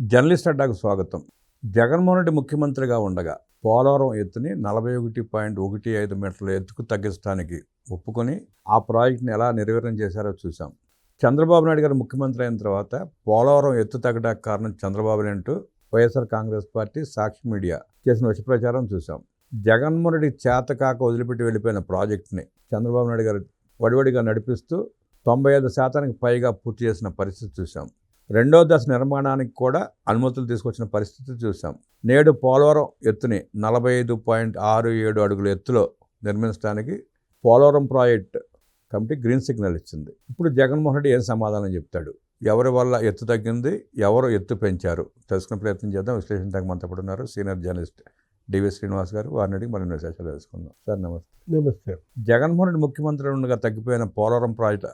Journalist అడ్డాకు స్వాగతం. జగన్మోహన్ రెడ్డి ముఖ్యమంత్రిగా ఉండగా పోలవరం ఎత్తుని 41.15 మీటర్ల ఎత్తుకు తగ్గించడానికి ఒప్పుకొని ఆ ప్రాజెక్టుని ఎలా నిర్వీర్యం చేశారో చూసాం. చంద్రబాబు నాయుడు గారు ముఖ్యమంత్రి అయిన తర్వాత పోలవరం ఎత్తు తగ్గడానికి కారణం చంద్రబాబు అంటూ వైఎస్ఆర్ కాంగ్రెస్ పార్టీ, సాక్షి మీడియా చేసిన విష ప్రచారం చూసాం. జగన్మోహన్ రెడ్డి చేతకాక వదిలిపెట్టి వెళ్ళిపోయిన ప్రాజెక్టుని చంద్రబాబు నాయుడు గారు వడివడిగా నడిపిస్తూ 95% పైగా పూర్తి చేసిన పరిస్థితి చూసాం. రెండో దశ నిర్మాణానికి కూడా అనుమతులు తీసుకొచ్చిన పరిస్థితి చూసాం. నేడు పోలవరం ఎత్తుని 45.67 అడుగుల ఎత్తులో నిర్మించడానికి Polavaram project committee green signal ఇచ్చింది. ఇప్పుడు జగన్మోహన్ రెడ్డి ఏం సమాధానం చెప్తాడు? ఎవరి వల్ల ఎత్తు తగ్గింది, ఎవరు ఎత్తు పెంచారు తెలుసుకునే ప్రయత్నం చేద్దాం. విశ్లేషించడానికి మనతో పాటు ఉన్నారు సీనియర్ జర్నలిస్ట్ డివి శ్రీనివాస్ గారు. వారిని అడిగి మరిన్ని విశేషాలు తెలుసుకుందాం. సార్ నమస్తే. నమస్తే. జగన్మోహన్ రెడ్డి ముఖ్యమంత్రి ఉండగా తగ్గిపోయిన పోలవరం ప్రాజెక్ట్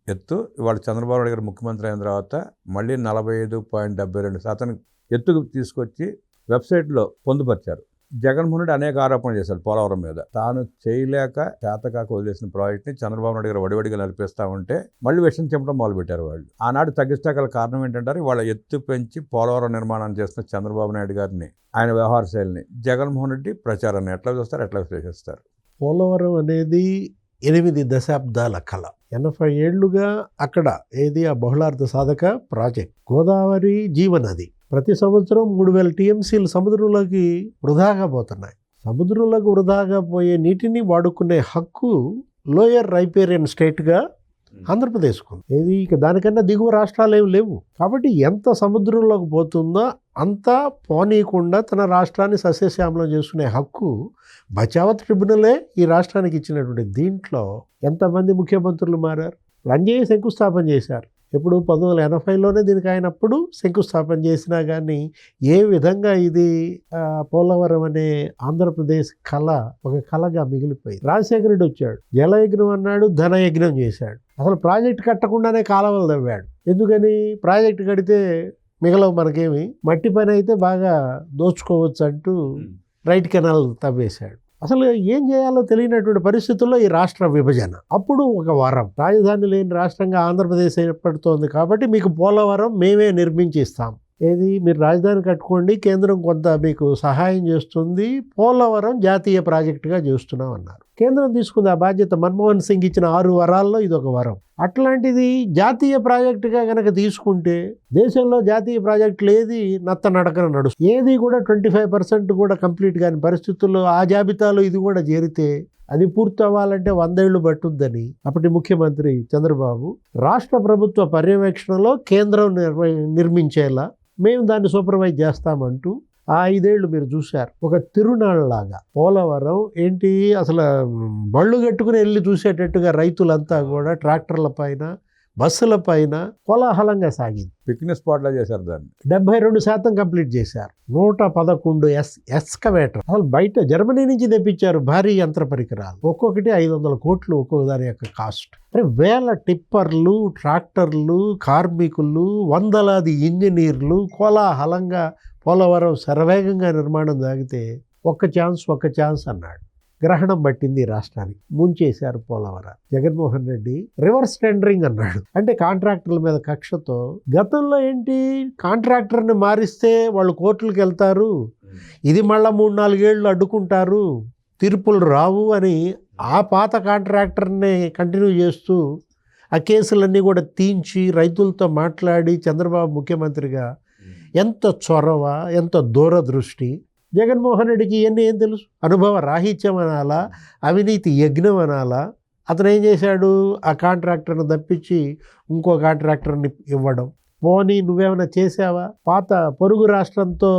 ఎత్తు ఇవాళ చంద్రబాబు నాయుడు గారు ముఖ్యమంత్రి అయిన తర్వాత మళ్ళీ 45.72% ఎత్తుకు తీసుకొచ్చి వెబ్సైట్లో పొందుపరిచారు. జగన్మోహన్ రెడ్డి అనేక ఆరోపణలు చేశారు పోలవరం మీద. తాను చేయలేక చేతకాక వదిలేసిన ప్రాజెక్ట్ని చంద్రబాబు నాయుడు గారు వడివడిగా నడిపిస్తూ ఉంటే మళ్ళీ విషయం చెప్పడం మొదలుపెట్టారు వాళ్ళు. ఆనాడు తగ్గించగల కారణం ఏంటంటారు? వాళ్ళ ఎత్తు పెంచి పోలవరం నిర్మాణాన్ని చేస్తున్న చంద్రబాబు నాయుడు గారిని, ఆయన వ్యవహార శైలిని జగన్మోహన్ రెడ్డి ప్రచారాన్ని ఎట్లా చూస్తారు, ఎట్లా విశ్లేషిస్తారు? పోలవరం అనేది 8 దశాబ్దాల కళ. 80 ఏళ్లుగా అక్కడ ఏది ఆ బహుళార్థ సాధక ప్రాజెక్ట్. గోదావరి జీవనది. ప్రతి సంవత్సరం 3000 టీఎంసీలు సముద్రంలోకి వృధాగా పోతున్నాయి. సముద్రంలోకి వృధాగా పోయే నీటిని వాడుకునే హక్కు లోయర్ రైపేరియన్ స్టేట్గా ఆంధ్రప్రదేశ్కు ఉంది. ఏది ఇక దానికన్నా దిగువ రాష్ట్రాలు ఏమి లేవు. కాబట్టి ఎంత సముద్రంలోకి పోతుందో అంతా పోనీయకుండా తన రాష్ట్రాన్ని సస్యశ్యామలం చేసుకునే హక్కు బచావత్ ట్రిబ్యునలే ఈ రాష్ట్రానికి ఇచ్చినటువంటి. దీంట్లో ఎంతమంది ముఖ్యమంత్రులు మారారు? రంజయ్య శంకుస్థాపన చేశారు. ఎప్పుడు 1980లోనే దీనికి ఆయనప్పుడు శంకుస్థాపన చేసినా కానీ ఏ విధంగా ఇది పోలవరం అనే ఆంధ్రప్రదేశ్ కళ ఒక కళగా మిగిలిపోయింది. రాజశేఖర రెడ్డి వచ్చాడు, జలయజ్ఞం అన్నాడు, ధనయజ్ఞం చేశాడు. అసలు ప్రాజెక్ట్ కట్టకుండానే కాలువలు తవ్వాడు. ఎందుకని? ప్రాజెక్ట్ కడితే మిగలవు మనకేమి, మట్టి పని అయితే బాగా దోచుకోవచ్చు అంటూ రైట్ కెనాల్ తవ్వేశాడు. అసలు ఏం చేయాలో తెలియనటువంటి పరిస్థితుల్లో ఈ రాష్ట్ర విభజన. అప్పుడు ఒక వరం, రాజధాని లేని రాష్ట్రంగా ఆంధ్రప్రదేశ్ ఏర్పడుతోంది కాబట్టి మీకు పోలవరం మేమే నిర్మించి ఇస్తాం. ఏది మీరు రాజధాని కట్టుకోండి, కేంద్రం కొంత మీకు సహాయం చేస్తుంది, పోలవరం జాతీయ ప్రాజెక్టుగా చేస్తున్నాం అన్నారు. కేంద్రం తీసుకుంది ఆ బాధ్యత. మన్మోహన్ సింగ్ ఇచ్చిన 6 వరాల్లో ఇది ఒక వరం. అట్లాంటిది జాతీయ ప్రాజెక్టుగా కనుక తీసుకుంటే దేశంలో జాతీయ ప్రాజెక్టులు ఏది నత్త నడకన నడుస్తుంది. ఏది కూడా 25% కూడా కంప్లీట్ కాని పరిస్థితుల్లో ఆ జాబితాలో ఇది కూడా చేరితే అది పూర్తి అవ్వాలంటే 100 ఏళ్లు పట్టుద్దని అప్పటి ముఖ్యమంత్రి చంద్రబాబు రాష్ట్ర ప్రభుత్వ పర్యవేక్షణలో కేంద్రం నిర్మించేలా మేము దాన్ని సూపర్వైజ్ చేస్తామంటూ ఆ 5 ఏళ్ళు మీరు చూశారు. ఒక తిరునాళ్ళలాగా పోలవరం ఏంటి అసలు బళ్ళు కట్టుకుని వెళ్ళి చూసేటట్టుగా రైతులంతా కూడా ట్రాక్టర్ల పైన, బస్సుల పైన కోలాహలంగా సాగింది. పిక్నిక్ స్పాట్లా చేశారు దాన్ని. 72% కంప్లీట్ చేశారు. 111 ఎక్స్కవేటర్ అసలు బయట జర్మనీ నుంచి తెప్పించారు. భారీ యంత్ర పరికరాలు, ఒక్కొక్కటి 500 కోట్లు ఒక్కొక్క దాని యొక్క కాస్ట్. అంటే వేల టిప్పర్లు, ట్రాక్టర్లు, కార్మికులు, వందలాది ఇంజనీర్లు కోలాహలంగా పోలవరం శరవేగంగా నిర్మాణం సాగితే ఒక్క ఛాన్స్ అన్నాడు. గ్రహణం పట్టింది రాష్ట్రానికి, ముంచేశారు పోలవరం. జగన్మోహన్ రెడ్డి రివర్స్ టెండరింగ్ అన్నాడు. అంటే కాంట్రాక్టర్ల మీద కక్షతో గతంలో ఏంటి కాంట్రాక్టర్ని మారిస్తే వాళ్ళు కోర్టులకు వెళ్తారు, ఇది మళ్ళీ 3-4 ఏళ్ళు అడ్డుకుంటారు, తీర్పులు రావు అని ఆ పాత కాంట్రాక్టర్ని కంటిన్యూ చేస్తూ ఆ కేసులన్నీ కూడా తీయించి రైతులతో మాట్లాడి చంద్రబాబు ముఖ్యమంత్రిగా ఎంత చొరవ, ఎంత దూరదృష్టి. జగన్మోహన్ రెడ్డికి ఇవన్నీ ఏం తెలుసు? అనుభవ రాహిత్యం అనాలా, అవినీతి యజ్ఞం అనాలా? అతను ఏం చేశాడు? ఆ కాంట్రాక్టర్ని తప్పించి ఇంకో కాంట్రాక్టర్ని ఇవ్వడం. పోనీ నువ్వేమైనా చేసావా? పాత పొరుగు రాష్ట్రంతో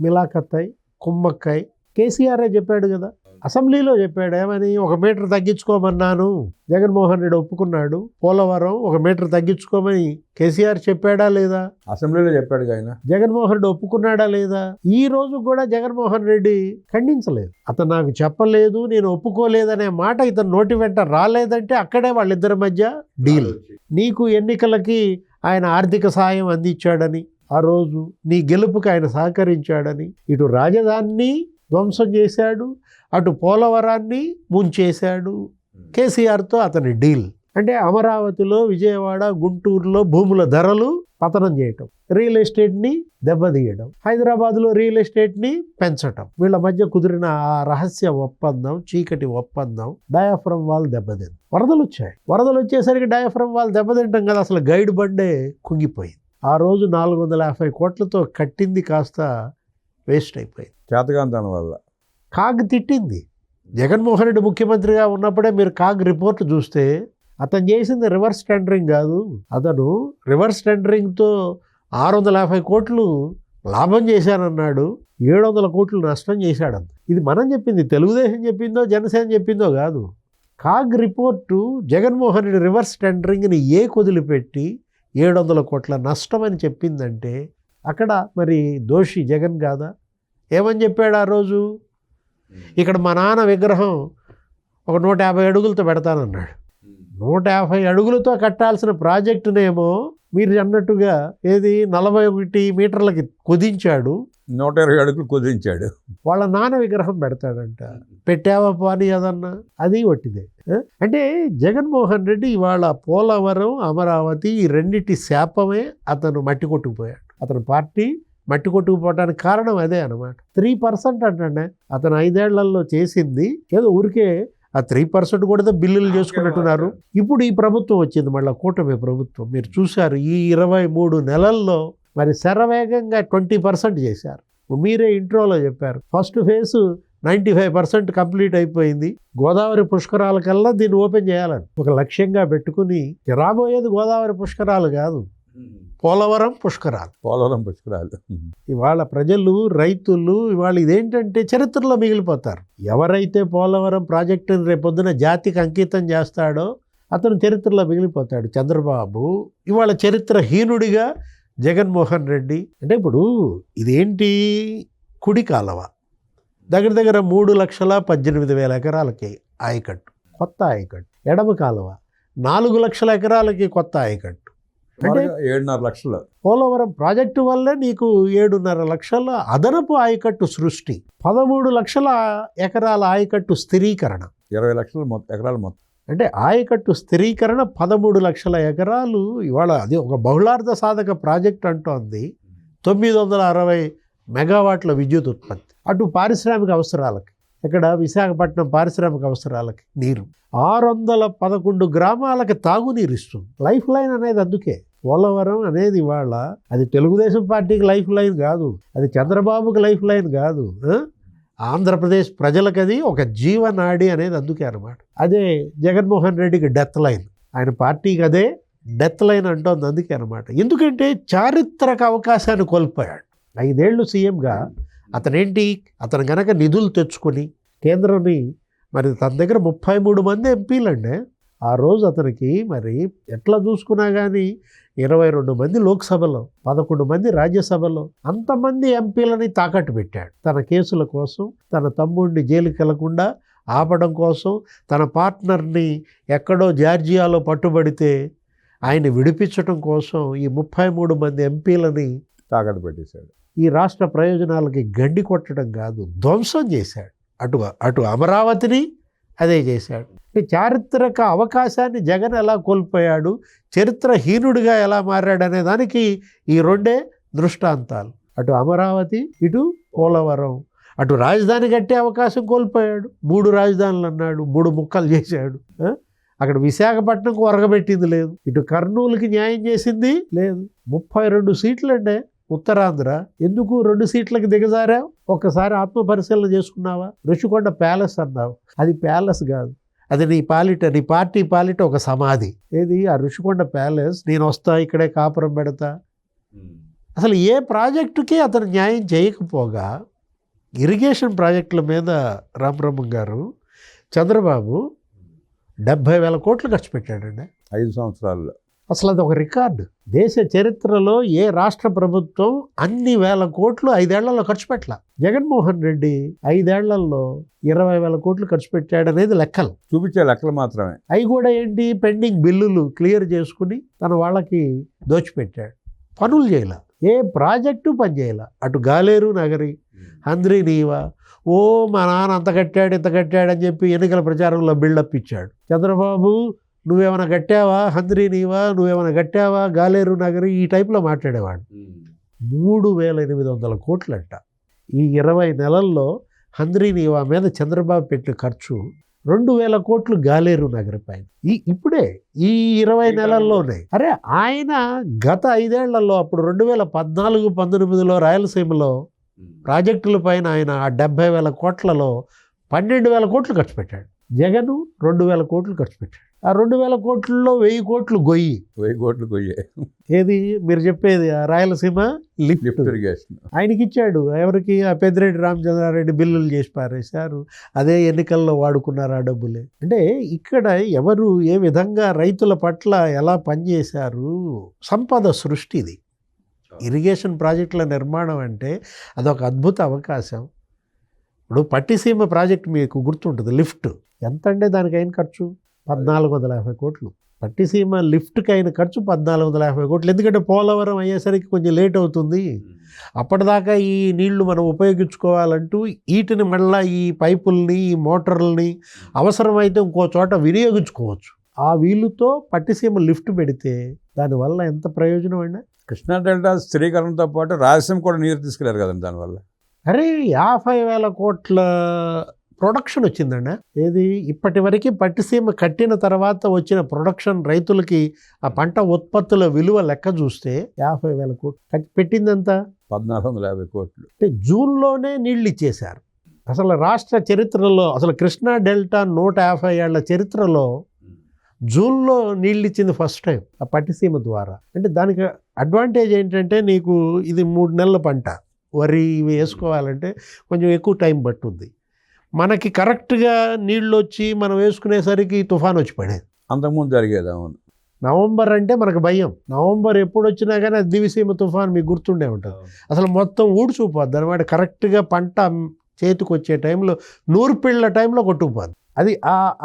మిలాఖత్తై కుమ్మక్కై కేసీఆరే చెప్పాడు కదా, అసెంబ్లీలో చెప్పాడు. ఏమని? 1 మీటర్ తగ్గించుకోమన్నాను, జగన్మోహన్ రెడ్డి ఒప్పుకున్నాడు. పోలవరం 1 మీటర్ తగ్గించుకోమని కేసీఆర్ చెప్పాడా లేదా? అసెంబ్లీలో చెప్పాడు ఆయన. జగన్మోహన్ రెడ్డి ఒప్పుకున్నాడా లేదా? ఈ రోజు కూడా జగన్మోహన్ రెడ్డి ఖండించలేదు. అతను నాకు చెప్పలేదు, నేను ఒప్పుకోలేదనే మాట ఇతను నోటి వెంట రాలేదంటే అక్కడే వాళ్ళిద్దరి మధ్య డీల్. నీకు ఎన్నికలకి ఆయన ఆర్థిక సాయం అందించాడని, ఆ రోజు నీ గెలుపుకి ఆయన సహకరించాడని, ఇటు రాజధానిని ధ్వంసం చేశాడు, అటు పోలవరాన్ని ముంచేశాడు. కేసీఆర్తో అతని డీల్. అంటే అమరావతిలో, విజయవాడ, గుంటూరులో భూముల ధరలు పతనం చేయటం, రియల్ ఎస్టేట్ని దెబ్బతీయడం, హైదరాబాద్లో రియల్ ఎస్టేట్ని పెంచటం, వీళ్ళ మధ్య కుదిరిన ఆ రహస్య ఒప్పందం, చీకటి ఒప్పందం, డయాఫ్రమ్ వాల్ దెబ్బతింది. వరదలు వచ్చాయి. వరదలు వచ్చేసరికి డయాఫ్రమ్ వాల్ దెబ్బతింటాం కదా, అసలు గైడ్ బండే కుంగిపోయింది. ఆ రోజు 450 కోట్లతో కట్టింది కాస్త వేస్ట్ అయిపోయింది. చేతగాంతనం వల్ల కాగ్ తిట్టింది. జగన్మోహన్ రెడ్డి ముఖ్యమంత్రిగా ఉన్నప్పుడే మీరు కాగ్ రిపోర్ట్ చూస్తే అతను చేసింది రివర్స్ టెండరింగ్ కాదు. అతను రివర్స్ టెండరింగ్తో 650 కోట్లు లాభం చేశానన్నాడు, 700 కోట్లు నష్టం చేశాడంత. ఇది మనం చెప్పింది, తెలుగుదేశం చెప్పిందో జనసేన చెప్పిందో కాదు. CAG report Jaganmohan Reddy reverse టెండరింగ్ని వదిలిపెట్టి 700 కోట్ల నష్టం అని చెప్పిందంటే అక్కడ మరి దోషి జగన్ కాదా? ఏమని చెప్పాడు ఆ రోజు? ఇక్కడ మా నాన్న విగ్రహం ఒక 150 అడుగులతో పెడతానన్నాడు. 150 అడుగులతో కట్టాల్సిన ప్రాజెక్టునేమో మీరు అన్నట్టుగా 41 మీటర్లకి కుదించాడు, 120 అడుగులు కుదించాడు. వాళ్ళ నాన్న విగ్రహం పెడతాడంట. పెట్టావా పాని అదన్నా? అది ఒట్టిదే. అంటే జగన్మోహన్ రెడ్డి ఇవాళ పోలవరం, అమరావతి ఈ రెండిటి శాపమే అతను మట్టి కొట్టుకుపోయాడు. అతని పార్టీ మట్టి కొట్టుకుపోవడానికి కారణం అదే అనమాట. 3% అంటే అతను 5 ఏళ్లలో చేసింది ఏదో ఊరికే ఆ 3% కూడా బిల్లులు చేసుకున్నట్టున్నారు. ఇప్పుడు ఈ ప్రభుత్వం వచ్చింది, మళ్ళీ కూటమి ప్రభుత్వం. మీరు చూశారు ఈ 23 నెలల్లో మరి శరవేగంగా 20% చేశారు. మీరే ఇంట్రోలో చెప్పారు, ఫస్ట్ ఫేజ్ 95% కంప్లీట్ అయిపోయింది. గోదావరి పుష్కరాల కల్లా దీన్ని ఓపెన్ చేయాలని ఒక లక్ష్యంగా పెట్టుకుని, రాబోయేది గోదావరి పుష్కరాలు కాదు, పోలవరం పుష్కరాలు. ఇవాళ ప్రజలు, రైతులు ఇవాళ ఇదేంటంటే చరిత్రలో మిగిలిపోతారు. ఎవరైతే పోలవరం ప్రాజెక్టుని రేపొద్దున జాతికి అంకితం చేస్తాడో అతను చరిత్రలో మిగిలిపోతాడు. చంద్రబాబు ఇవాళ చరిత్రహీనుడిగా జగన్మోహన్ రెడ్డి. అంటే ఇప్పుడు ఇదేంటి, కుడి కాలువ దగ్గర దగ్గర 3,18,000 ఎకరాలకి ఆయకట్టు, కొత్త ఆయకట్టు. ఎడమ కాలువ 4 లక్షల ఎకరాలకి కొత్త ఆయకట్టు. అంటే 7.5 లక్షలు. పోలవరం ప్రాజెక్టు వల్లే నీకు 7.5 లక్షల అదనపు ఆయకట్టు సృష్టి, 13 లక్షల ఎకరాల ఆయకట్టు స్థిరీకరణ, 20 లక్షల ఎకరాలు మొత్తం. అంటే ఆయకట్టు స్థిరీకరణ 13 లక్షల ఎకరాలు. ఇవాళ అది ఒక బహుళార్థ సాధక ప్రాజెక్ట్ అంటోంది. 960 మెగావాట్ల విద్యుత్ ఉత్పత్తి. అటు పారిశ్రామిక అవసరాలకి, ఇక్కడ విశాఖపట్నం పారిశ్రామిక అవసరాలకి నీరు, 611 గ్రామాలకి తాగునీరు ఇస్తుంది. లైఫ్ లైన్ అనేది అందుకే పోలవరం అనేది ఇవాళ అది తెలుగుదేశం పార్టీకి లైఫ్ లైన్ కాదు, అది చంద్రబాబుకి లైఫ్ లైన్ కాదు, ఆంధ్రప్రదేశ్ ప్రజలకు అది ఒక జీవనాడి అనేది అందుకే అనమాట. అదే జగన్మోహన్ రెడ్డికి డెత్ లైన్, ఆయన పార్టీకి అదే డెత్ లైన్ అంటోంది అందుకే అనమాట. ఎందుకంటే చారిత్రక అవకాశాన్ని కోల్పోయాడు. 5 ఏళ్ళు సీఎంగా అతను గనక నిధులు తెచ్చుకొని కేంద్రాన్ని, మరి తన దగ్గర 33 మంది ఎంపీలండి ఆ రోజు. అతనికి మరి ఎట్లా చూసుకున్నా కానీ 22 మంది లోక్సభలో, 11 మంది రాజ్యసభలో, అంతమంది ఎంపీలని తాకట్టు పెట్టాడు తన కేసుల కోసం, తన తమ్ముడిని జైలుకి వెళ్లకుండా ఆపడం కోసం, తన పార్ట్నర్ని ఎక్కడో జార్జియాలో పట్టుబడితే ఆయన విడిపించడం కోసం ఈ 33 మంది ఎంపీలని తాకట్టు పెట్టేశాడు. ఈ రాష్ట్ర ప్రయోజనాలకి గండి కొట్టడం కాదు, ధ్వంసం చేశాడు. అటు అమరావతిని అదే చేశాడు. చారిత్రక అవకాశాన్ని జగన్ ఎలా కోల్పోయాడు, చరిత్రహీనుడిగా ఎలా మారాడనే దానికి ఈ 2 దృష్టాంతాలు. అటు అమరావతి, ఇటు పోలవరం. అటు రాజధాని కట్టే అవకాశం కోల్పోయాడు, 3 రాజధానులు అన్నాడు, 3 ముక్కలు చేశాడు. అక్కడ విశాఖపట్నంకు ఒరగబెట్టింది లేదు, ఇటు కర్నూలుకి న్యాయం చేసింది లేదు. 32 సీట్లు అంటే ఉత్తరాంధ్ర, ఎందుకు 2 సీట్లకి దిగజారావు? ఒక్కసారి ఆత్మపరిశీలన చేసుకున్నావా? రుషికొండ ప్యాలెస్ అన్నావు, అది ప్యాలెస్ కాదు, అది నీ పార్టీ పాలిట ఒక సమాధి. ఏది ఆ రుషికొండ ప్యాలెస్? నేను వస్తా, ఇక్కడే కాపురం పెడతా. అసలు ఏ ప్రాజెక్టుకి అతను న్యాయం చేయకపోగా ఇరిగేషన్ ప్రాజెక్టుల మీద రామబ్రహ్మం గారు, చంద్రబాబు 70,000 కోట్లు ఖర్చు పెట్టాడండి 5 సంవత్సరాల్లో. అసలు అది ఒక రికార్డు. దేశ చరిత్రలో ఏ రాష్ట్ర ప్రభుత్వం అన్ని వేల కోట్లు 5 ఏళ్లలో ఖర్చు పెట్టాల. జగన్మోహన్ రెడ్డి 5 ఏళ్లలో 20,000 కోట్లు ఖర్చు పెట్టాడనేది లెక్కలు, చూపించే లెక్కలు మాత్రమే. అవి కూడా ఏంటి, పెండింగ్ బిల్లులు క్లియర్ చేసుకుని తన వాళ్ళకి దోచిపెట్టాడు. పనులు చేయాల, ఏ ప్రాజెక్టు పని చేయాల. అటు గాలేరు నగరి, హంద్రీ నీవా, మా నాన్న అంత కట్టాడు ఇంత కట్టాడు అని చెప్పి ఎన్నికల ప్రచారంలో బిల్డప్ ఇచ్చాడు. చంద్రబాబు నువ్వేమైనా కట్టావా, హంద్రీ నీవా, నువ్వేమైనా కట్టావా, గాలేరు నగరి, ఈ టైప్లో మాట్లాడేవాడు. 3,800 కోట్లంట. ఈ 20 నెలల్లో హంద్రీ నీవా మీద చంద్రబాబు పెట్టిన ఖర్చు 2,000 కోట్లు గాలేరు నగరి పైన. ఇప్పుడే ఈ 20 నెలల్లోనే. అరే ఆయన గత 5 ఏళ్లలో అప్పుడు 2014-19లో రాయలసీమలో ప్రాజెక్టుల పైన ఆయన ఆ 70,000 కోట్లలో 12,000 కోట్లు ఖర్చు పెట్టాడు. జగన్ 2,000 కోట్లు ఖర్చు పెట్టాడు. ఆ 2,000 కోట్లలో 1,000 కోట్లు గొయ్యి. 1000 కోట్లు గొయ్యే. ఏది మీరు చెప్పేది ఆ రాయలసీమ లిఫ్ట్ ఇరిగేషన్ ఆయనకి ఇచ్చాడు. ఎవరికి? ఆ పెద్దిరెడ్డి రామచంద్రారెడ్డి బిల్లులు చేసి పారేశారు. అదే ఎన్నికల్లో వాడుకున్నారు ఆ డబ్బులే. అంటే ఇక్కడ ఎవరు ఏ విధంగా రైతుల పట్ల ఎలా పనిచేశారు. సంపద సృష్టి ఇది. ఇరిగేషన్ ప్రాజెక్టుల నిర్మాణం అంటే అదొక అద్భుత అవకాశం. ఇప్పుడు పట్టిసీమ ప్రాజెక్ట్ మీకు గుర్తుంటుంది. లిఫ్ట్ ఎంత అంటే దానికి అయిన ఖర్చు 1,450 కోట్లు. పట్టిసీమ లిఫ్ట్కి అయిన ఖర్చు 1,450 కోట్లు. ఎందుకంటే పోలవరం అయ్యేసరికి కొంచెం లేట్ అవుతుంది. అప్పటిదాకా ఈ నీళ్లు మనం ఉపయోగించుకోవాలంటూ వీటిని మళ్ళీ ఈ పైపుల్ని, ఈ మోటార్లని అవసరమైతే ఇంకో చోట వినియోగించుకోవచ్చు. ఆ వీలుతో పట్టిసీమ లిఫ్ట్ పెడితే దానివల్ల ఎంత ప్రయోజనం అండి. కృష్ణా డెల్టా స్థిరీకరణతో పాటు రాయలసీమ కూడా నీరు తీసుకెళ్లారు కదండి దానివల్ల. అరే 50,000 కోట్ల ప్రొడక్షన్ వచ్చిందండి. ఏది ఇప్పటి వరకు పట్టిసీమ కట్టిన తర్వాత వచ్చిన ప్రొడక్షన్ రైతులకి ఆ పంట ఉత్పత్తుల విలువ లెక్క చూస్తే 50,000 కోట్లు పెట్టిందంతా 1,450 కోట్లు. అంటే జూన్లోనే నీళ్ళు ఇచ్చేశారు. అసలు రాష్ట్ర చరిత్రలో, అసలు కృష్ణా డెల్టా 150 ఏళ్ల చరిత్రలో జూన్లో నీళ్ళు ఇచ్చింది ఫస్ట్ టైం ఆ పట్టిసీమ ద్వారా. అంటే దానికి అడ్వాంటేజ్ ఏంటంటే నీకు ఇది 3 నెలల పంట. వరి ఇవి వేసుకోవాలంటే కొంచెం ఎక్కువ టైం పట్టుద్ది. మనకి కరెక్ట్గా నీళ్ళు వచ్చి మనం వేసుకునేసరికి తుఫాన్ వచ్చి పడేది. అంతకుముందు జరిగేది. అవును. నవంబర్ అంటే మనకు భయం. నవంబర్ ఎప్పుడు వచ్చినా కానీ అది దివిసీమ తుఫాన్ మీకు గుర్తుండే ఉంటుంది. అసలు మొత్తం ఊడ్చుకుపోద్ది అనమాట. కరెక్ట్గా పంట చేతికి వచ్చే టైంలో, నూర్పిళ్ళ టైంలో కొట్టుకుపోద్ది. అది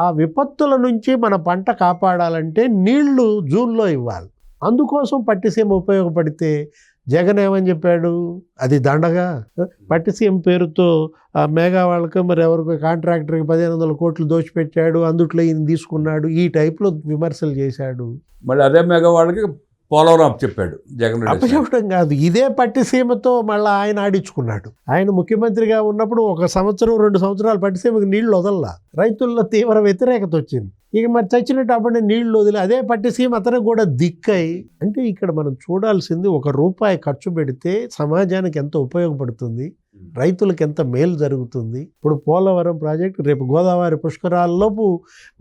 ఆ విపత్తుల నుంచి మన పంట కాపాడాలంటే నీళ్లు జూన్లో ఇవ్వాలి. అందుకోసం పట్టిసీమ ఉపయోగపడితే జగన్ ఏమని చెప్పాడు, అది దండగా. పట్టిసీమ పేరుతో ఆ మేఘా వాళ్ళకి మరి ఎవరికి కాంట్రాక్టర్కి 1,500 కోట్లు దోచిపెట్టాడు, అందుట్లో ఈయన తీసుకున్నాడు, ఈ టైప్లో విమర్శలు చేశాడు. మళ్ళీ అదే మెగా వాళ్ళకి పోలవరం చెప్పాడు జగన్ రెడ్డి. అప్పచెప్పడం కాదు, ఇదే పట్టిసీమతో మళ్ళీ ఆయన ఆడించుకున్నాడు. ఆయన ముఖ్యమంత్రిగా ఉన్నప్పుడు 1 సంవత్సరం 2 సంవత్సరాలు పట్టిసీమకి నీళ్లు వదల్లా. రైతుల్లో తీవ్ర వ్యతిరేకత వచ్చింది. ఇక మరి చచ్చినట్టు అప్పుడే నీళ్లు వదిలి అదే పట్టిసీమ అతను కూడా దిక్కై. అంటే ఇక్కడ మనం చూడాల్సింది, ₹1 ఖర్చు పెడితే సమాజానికి ఎంత ఉపయోగపడుతుంది, రైతులకు ఎంత మేలు జరుగుతుంది. ఇప్పుడు పోలవరం ప్రాజెక్ట్ రేపు గోదావరి పుష్కరాల్లోపు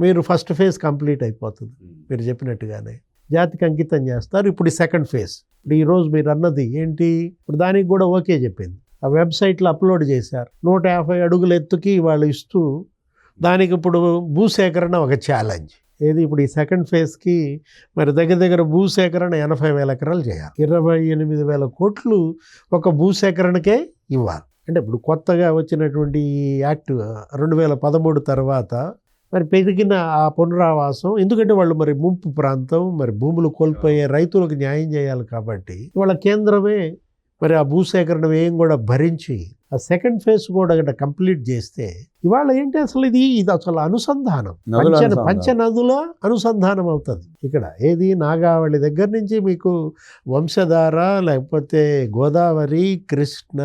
మీరు ఫస్ట్ ఫేజ్ కంప్లీట్ అయిపోతుంది. మీరు చెప్పినట్టుగానే జాతికి అంకితం చేస్తారు. ఇప్పుడు ఈ సెకండ్ ఫేజ్. ఇప్పుడు ఈరోజు మీరు అన్నది ఏంటి, ఇప్పుడు దానికి కూడా ఓకే చెప్పింది. ఆ వెబ్సైట్లో అప్లోడ్ చేశారు. 150 అడుగుల ఎత్తుకి వాళ్ళు ఇస్తూ, దానికి ఇప్పుడు భూసేకరణ ఒక ఛాలెంజ్. ఏది ఇప్పుడు ఈ సెకండ్ ఫేజ్కి మరి దగ్గర భూసేకరణ 80,000 ఎకరాలు చేయాలి. 28,000 కోట్లు ఒక భూసేకరణకే ఇవ్వాలి. అంటే ఇప్పుడు కొత్తగా వచ్చినటువంటి ఈ యాక్ట్ 2013 తర్వాత మరి పెరిగిన ఆ పునరావాసం, ఎందుకంటే వాళ్ళు మరి ముంపు ప్రాంతం, మరి భూములు కోల్పోయే రైతులకు న్యాయం చేయాలి కాబట్టి వాళ్ళ కేంద్రమే మరి ఆ భూసేకరణ వ్యయం కూడా భరించి ఆ సెకండ్ ఫేజ్ కూడా కంప్లీట్ చేస్తే ఇవాళ ఏంటి అసలు ఇది అసలు అనుసంధానం, పంచనదుల అనుసంధానం అవుతుంది. ఇక్కడ ఏది నాగావళి దగ్గర నుంచి మీకు వంశధార, లేకపోతే గోదావరి, కృష్ణ,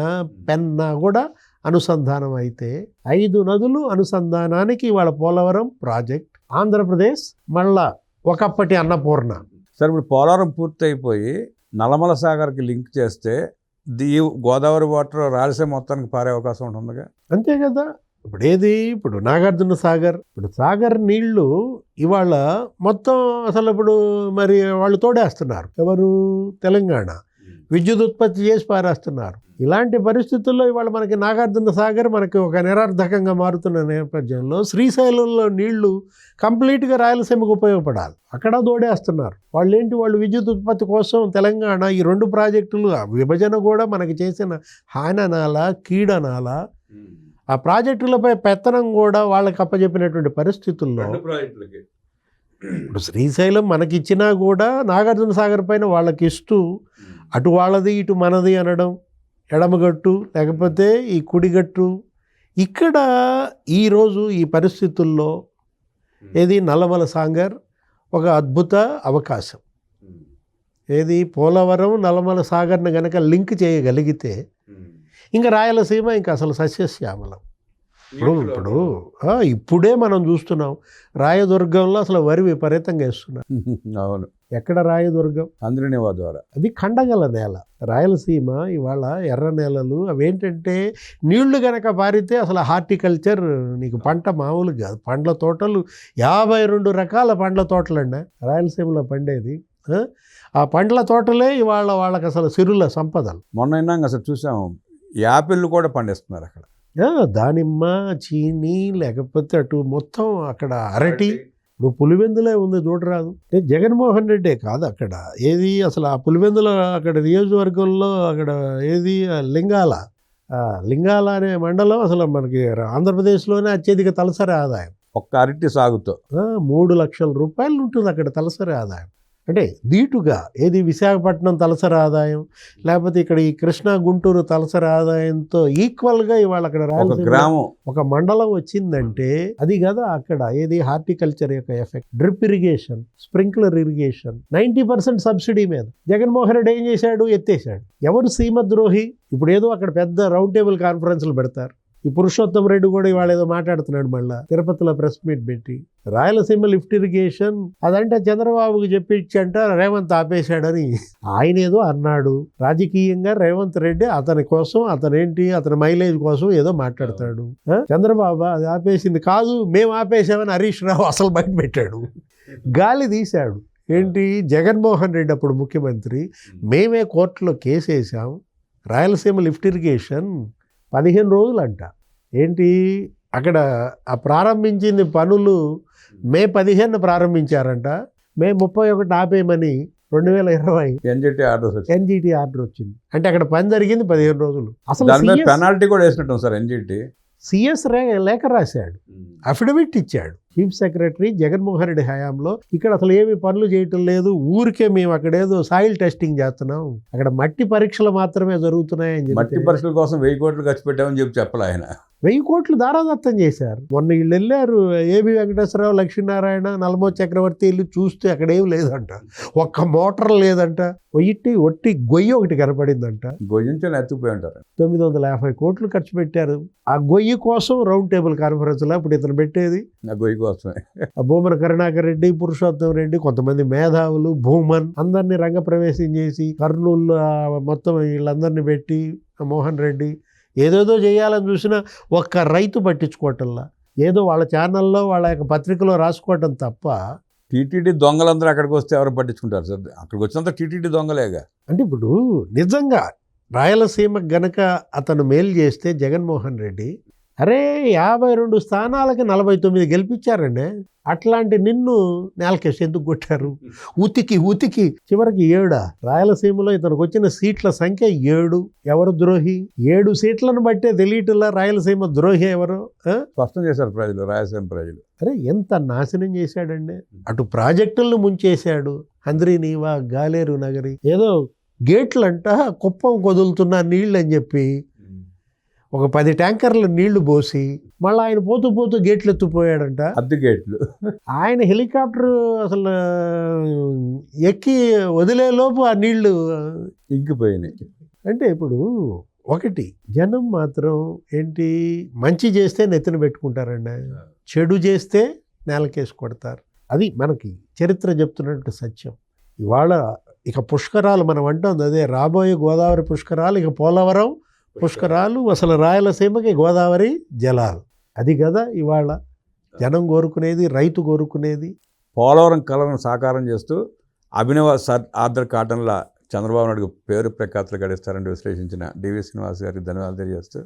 పెన్నా కూడా అనుసంధానం అయితే 5 నదులు అనుసంధానానికి వాళ్ళ పోలవరం ప్రాజెక్ట్. ఆంధ్రప్రదేశ్ మళ్ళా ఒకప్పటి అన్నపూర్ణ. సరే, ఇప్పుడు పోలవరం పూర్తి అయిపోయి నల్లమల సాగర్కి లింక్ చేస్తే గోదావరి వాటర్ రాయలసీమ మొత్తానికి పారే అవకాశం ఉంటుందిగా. అంతే కదా. ఇప్పుడు నాగార్జున సాగర్, ఇప్పుడు సాగర్ నీళ్లు ఇవాళ మొత్తం అసలు ఇప్పుడు మరి వాళ్ళు తోడేస్తున్నారు. ఎవరు? తెలంగాణ విద్యుత్ ఉత్పత్తి చేసి పారేస్తున్నారు. ఇలాంటి పరిస్థితుల్లో ఇవాళ మనకి నాగార్జున సాగర్ మనకి ఒక నిరర్ధకంగా మారుతున్న నేపథ్యంలో శ్రీశైలంలో నీళ్లు కంప్లీట్గా రాయలసీమకు ఉపయోగపడాలి. అక్కడ దోడేస్తున్నారు వాళ్ళు విద్యుత్ ఉత్పత్తి కోసం. తెలంగాణ ఈ 2 ప్రాజెక్టులు విభజన కూడా మనకి చేసిన హాననాల, కీడనాల, ఆ ప్రాజెక్టులపై పెత్తనం కూడా వాళ్ళకి అప్పచెప్పినటువంటి పరిస్థితుల్లో ఇప్పుడు శ్రీశైలం మనకిచ్చినా కూడా నాగార్జున సాగర్ పైన వాళ్ళకి ఇస్తూ అటు వాళ్ళది ఇటు మనది అనడం, ఎడమగట్టు లేకపోతే ఈ కుడిగట్టు. ఇక్కడ ఈరోజు ఈ పరిస్థితుల్లో ఏది నల్లమల సాగర్ ఒక అద్భుత అవకాశం. ఏది పోలవరం నల్లమల సాగర్ను గనక లింక్ చేయగలిగితే ఇంకా రాయలసీమ ఇంకా అసలు సస్యశ్యామలం. ఇప్పుడే మనం చూస్తున్నాం రాయదుర్గంలో అసలు వరి విపరీతంగా వేస్తున్నారు. అవును, ఎక్కడ రాయదుర్గం? అంద్రినివా ద్వారా. అది కండగల నేల. రాయలసీమ ఇవాళ ఎర్ర నేలలు అవేంటంటే నీళ్లు గనక పారితే అసలు హార్టికల్చర్ నీకు పంట మామూలు కాదు. పండ్ల తోటలు 52 రకాల పండ్ల తోటలండి రాయలసీమలో పండేది. ఆ పండ్ల తోటలే ఇవాళ వాళ్ళకి అసలు సిరుల సంపదలు. మొన్న అసలు చూసాము, యాపిల్ కూడా పండిస్తున్నారు అక్కడ. దానిమ్మ, చీని, లేకపోతే అటు మొత్తం అక్కడ అరటి. ఇప్పుడు పులివెందులే ఉంది చూడరాదు. జగన్మోహన్ రెడ్డే కాదు అక్కడ ఏది అసలు ఆ పులివెందుల అక్కడ నియోజకవర్గంలో అక్కడ ఏది లింగాల అనే మండలం అసలు మనకి ఆంధ్రప్రదేశ్లోనే అత్యధిక తలసరి ఆదాయం. ఒక్క అరటి సాగుతో 3 లక్షల రూపాయలు ఉంటుంది అక్కడ తలసరి ఆదాయం. అంటే దీటుగా ఏది విశాఖపట్నం తలసరి ఆదాయం, లేకపోతే ఇక్కడ ఈ కృష్ణా గుంటూరు తలసరి ఆదాయంతో ఈక్వల్గా ఇవాళ అక్కడ గ్రామం ఒక మండలం వచ్చిందంటే అది కదా అక్కడ ఏది హార్టికల్చర్ యొక్క effect. Drip irrigation, sprinkler irrigation 90% subsidy మీద. జగన్మోహన్ రెడ్డి ఏం చేశాడు? ఎత్తేసాడు. ఎవరు సీమద్రోహి? ఇప్పుడు ఏదో అక్కడ పెద్ద రౌండ్ టేబుల్ కాన్ఫరెన్స్లు పెడతారు. ఈ పురుషోత్తం రెడ్డి కూడా ఇవాళ ఏదో మాట్లాడుతున్నాడు మళ్ళా తిరుపతిలో ప్రెస్ మీట్ పెట్టి. రాయలసీమ లిఫ్ట్ ఇరిగేషన్ అదంటే చంద్రబాబుకి చెప్పించంట రేవంత్ ఆపేశాడని ఆయన ఏదో అన్నాడు. రాజకీయంగా రేవంత్ రెడ్డి అతని కోసం అతని మైలేజ్ కోసం ఏదో మాట్లాడతాడు. చంద్రబాబు అది ఆపేసింది కాదు, మేము ఆపేసామని హరీష్ రావు అసలు బయట పెట్టాడు, గాలి తీశాడు. ఏంటి? జగన్మోహన్ రెడ్డి అప్పుడు ముఖ్యమంత్రి, మేమే కోర్టులో కేసు వేసాం, రాయలసీమ లిఫ్ట్ ఇరిగేషన్ 15 రోజులు అంట. ఏంటి అక్కడ ఆ ప్రారంభించింది పనులు మే 15 ప్రారంభించారంట, మే 31 ఆపేయమని 2020 ఎన్జిటి ఆర్డర్ వచ్చింది. అంటే అక్కడ పని జరిగింది 15 రోజులు. అసలు పెనాల్టీ కూడా వేసినట్టు సార్. ఎన్జిటి సిఎస్ లేఖ రాశాడు, అఫిడవిట్ ఇచ్చాడు. చీఫ్ సెక్రటరీ జగన్మోహన్ రెడ్డి హయాంలో ఇక్కడ అసలు ఏమి పనులు చేయటం లేదు, ఊరికే మేము అక్కడ ఏదో సాయిల్ టెస్టింగ్ చేస్తున్నాం, అక్కడ మట్టి పరీక్షలు మాత్రమే జరుగుతున్నాయని చెప్పి. మట్టి పరీక్షల కోసం 1000 కోట్లు ఖర్చు పెట్టామని చెప్పాలి ఆయన. 1000 కోట్లు దారాదత్తం చేశారు. మొన్న వీళ్ళు వెళ్ళారు, ఏబి వెంకటేశ్వరరావు, లక్ష్మీనారాయణ, నల్లమో చక్రవర్తి వెళ్ళి చూస్తే అక్కడ ఏం లేదంట, ఒక్క మోటార్ లేదంట, ఒట్టి గొయ్యి ఒకటి కనపడిందంట. గొయ్యించే ఎత్తుకుపోయి ఉంటారు. 950 కోట్లు ఖర్చు పెట్టారు ఆ గొయ్యి కోసం. రౌండ్ టేబుల్ కాన్ఫరెన్స్లో ఇప్పుడు ఇతను పెట్టేది ఆ గొయ్యి కోసమే. భూమన కరుణాకర్ రెడ్డి, పురుషోత్తం రెడ్డి, కొంతమంది మేధావులు, భూమన్ అందరినీ రంగప్రవేశం చేసి కర్నూలు మొత్తం వీళ్ళందరినీ పెట్టి మోహన్ రెడ్డి ఏదేదో చేయాలని చూసినా ఒక్క రైతు పట్టించుకోవటంలా, ఏదో వాళ్ళ ఛానల్లో వాళ్ళ యొక్క పత్రికలో రాసుకోవటం తప్ప. టీటీడీ దొంగలందరూ అక్కడికి వస్తే ఎవరు పట్టించుకుంటారు సార్? అక్కడికి వచ్చినంత టీటీడీ దొంగలేగా. అంటే ఇప్పుడు నిజంగా రాయలసీమ గనక అతను మేలు చేస్తే జగన్మోహన్ రెడ్డి, అరే 52 స్థానాలకి 49 గెలిపించారండి. అట్లాంటి నిన్ను నేలకేసి ఎందుకు కొట్టారు? ఉతికి చివరికి 7 రాయలసీమలో ఇతనికి వచ్చిన సీట్ల సంఖ్య 7. ఎవరు ద్రోహి? 7 సీట్లను బట్టే తెలియటంలా రాయలసీమ ద్రోహి ఎవరు స్పష్టం చేశారు ప్రజలు, రాయలసీమ ప్రజలు. అరే ఎంత నాశనం చేశాడండి. అటు ప్రాజెక్టులను ముంచేశాడు, అంద్రినీవా, గాలేరు నగరి, ఏదో గేట్లంట కుప్పం కొదులుతున్న నీళ్ళు అని చెప్పి ఒక 10 ట్యాంకర్ల నీళ్లు పోసి మళ్ళీ ఆయన పోతూ గేట్లు ఎత్తుపోయాడంట. అద్దె గేట్లు. ఆయన హెలికాప్టర్ అసలు ఎక్కి వదిలేలోపు ఆ నీళ్లు ఇంకిపోయినాయి. అంటే ఇప్పుడు ఒకటి జనం మాత్రం ఏంటి, మంచి చేస్తే నెత్తిన పెట్టుకుంటారండి, చెడు చేస్తే నేలకేసి కొడతారు. అది మనకి చరిత్ర చెప్తున్నట్టు సత్యం. ఇవాళ ఇక పుష్కరాలు మనం అంటుంది అదే, రాబోయే గోదావరి పుష్కరాలు, ఇక పోలవరం పుష్కరాలు, అసలు రాయలసీమకి గోదావరి జలాలు. అది కదా ఇవాళ జనం కోరుకునేది, రైతు కోరుకునేది. పోలవరం కళను సాకారం చేస్తూ అభినవ ఆర్డర్ కాటన్ల చంద్రబాబు నాయుడు పేరు ప్రఖ్యాతులు గడిస్తారని విశ్లేషించిన డివి శ్రీనివాస్ గారికి ధన్యవాదాలు తెలియజేస్తూ